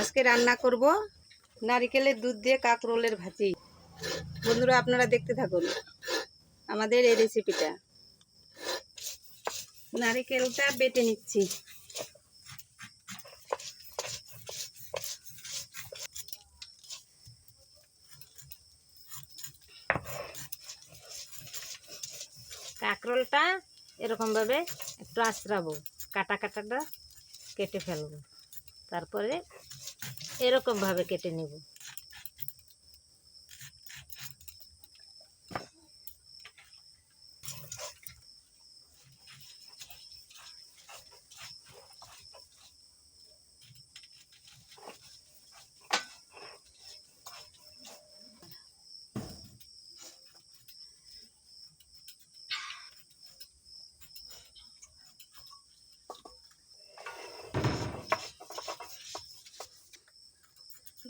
আজকে রান্না করব নারকেলের দুধ দিয়ে কাঁকরোলের ভাজি। বন্ধুরা আপনারা দেখতে থাকুন আমাদের এই রেসিপিটা। নারকেলটা বেটে নিচ্ছি। কাঁকরোলটা এরকম ভাবে একটু আঁচড়াবো, কাটাটা কেটে ফেলবো, তারপরে এরকম ভাবে কেটে নেব।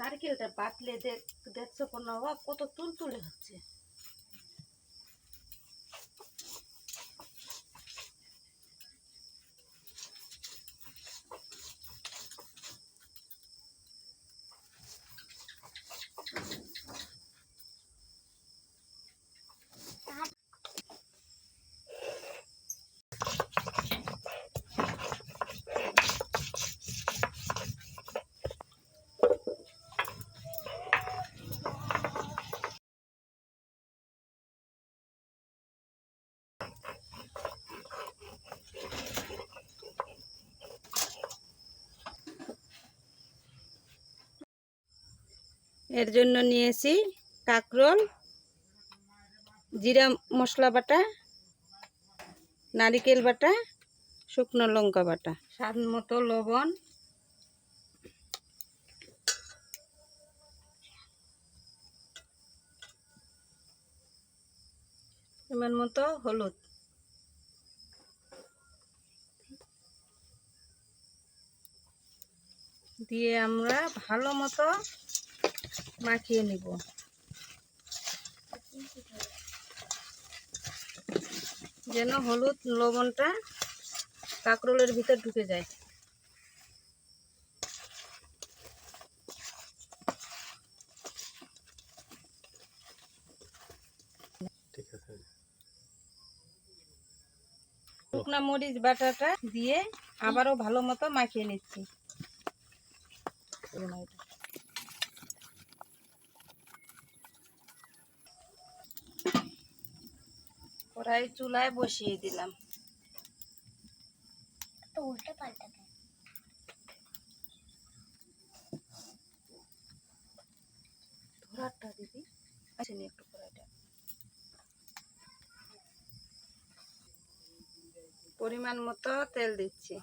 নারকেলটা বাটলে দেখছো কোনো কত তুলতুলে হচ্ছে। এর জন্য নিয়েছি কাঁকরোল, জিরা মশলা বাটা, নারকেল বাটা, শুকনো লঙ্কা বাটা, স্বাদ মতো লবণ, পরিমাণ মতো হলুদ, দিয়ে আমরা ভালো মতো মাখিয়ে নিব। যেন হলুদ লবণটা কাঁকরোলের ভিতর ঢুকে যায়। শুকনা মরিচ বাটাটা দিয়ে আবারও ভালো মতো মাখিয়ে নিচ্ছি। কড়াই চুলায় বসিয়ে দিলাম। উল্টে পাল্টা ধরাটা দিদি আসেনি একটু কড়াইটা। পরিমাণ মতো তেল দিচ্ছি।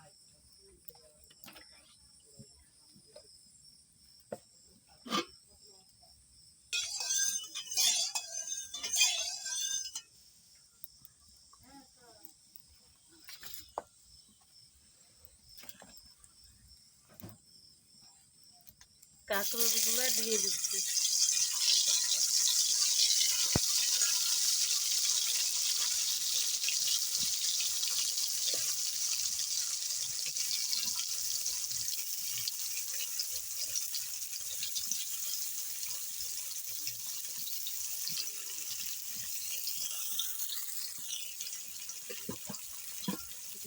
কাঁকরোলগুলো দিয়ে দিচ্ছি।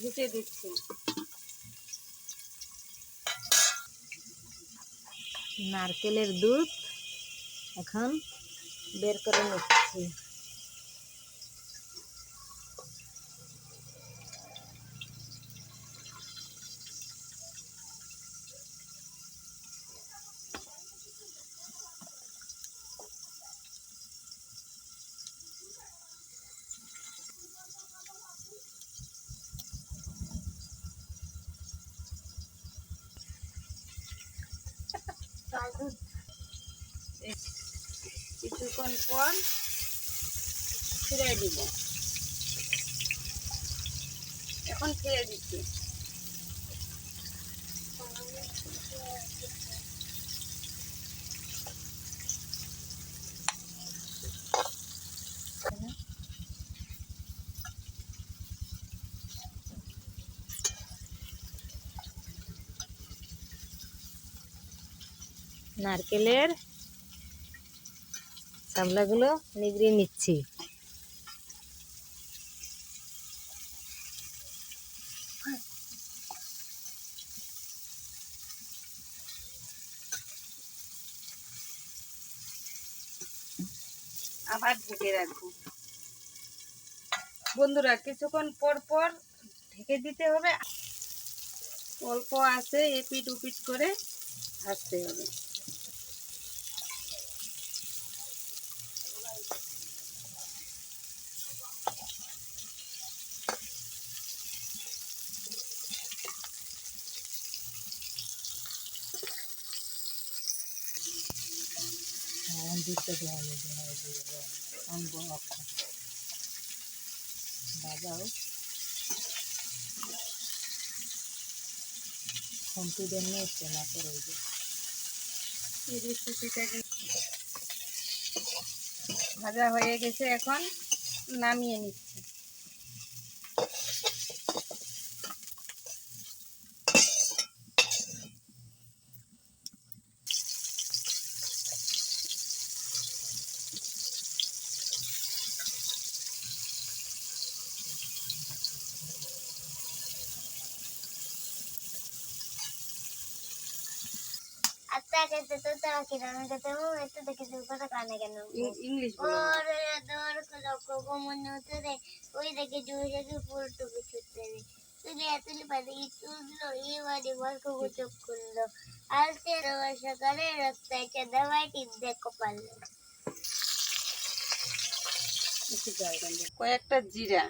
ঢেকে দিচ্ছি। নারকেলের দুধ এখন বের করে নিচ্ছি। কিছুক্ষণ পর ছেড়ে দিব। এখন ছেড়ে দিচ্ছি। নারকেলের চামড়াগুলো নিগড়িয়ে নিচ্ছি। আবার ঢেকে রাখবো। বন্ধুরা কিছুক্ষণ পর পর ঢেকে দিতে হবে, অল্প আছে এপিট উপিট করে ভাজতে হবে। বাজাও কনফিডেন্ট হচ্ছে না করে এই রেসিপিটা ভাজা হয়ে গেছে, এখন নামিয়ে নিচ্ছি। इंग्लिश কয়েকটা জিরা,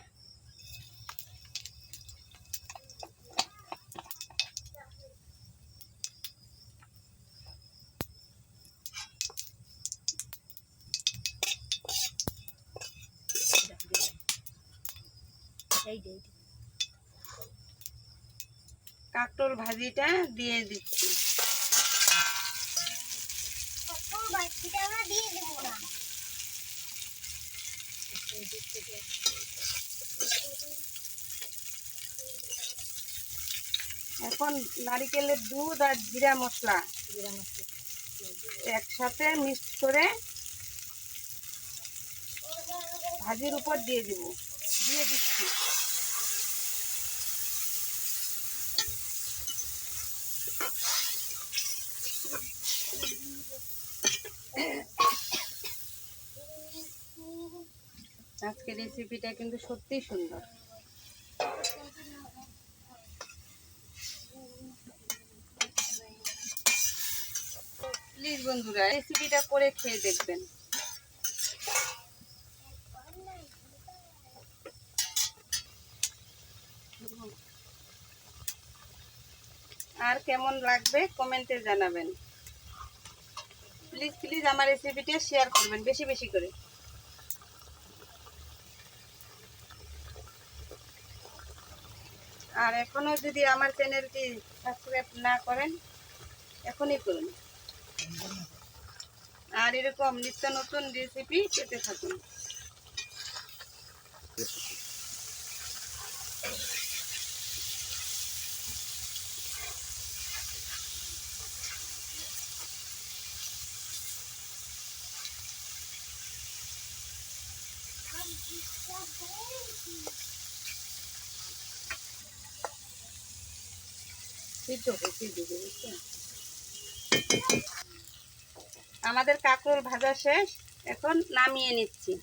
কাঁকরোল ভাজিটা দিয়ে দিচ্ছি। এখন নারকেলের দুধ আর জিরা মশলা একসাথে মিক্স করে ভাজির উপর দিয়ে দিচ্ছি। আজকের রেসিপিটা কিন্তু সত্যিই সুন্দর। প্লিজ বন্ধুরা রেসিপিটা করে খেয়ে দেখবেন। আর কেমন লাগবে কমেন্টে জানাবেন। প্লিজ প্লিজ আমার রেসিপিটা শেয়ার করবেন বেশি বেশি করে। আর এখনো যদি আমার চ্যানেলটি সাবস্ক্রাইব না করেন এখনই করুন, আর এরকম নিত্য নতুন রেসিপি পেতে থাকুন। আমাদের কাঁকরোল ভাজা শেষ, এখন নামিয়ে নিচ্ছি।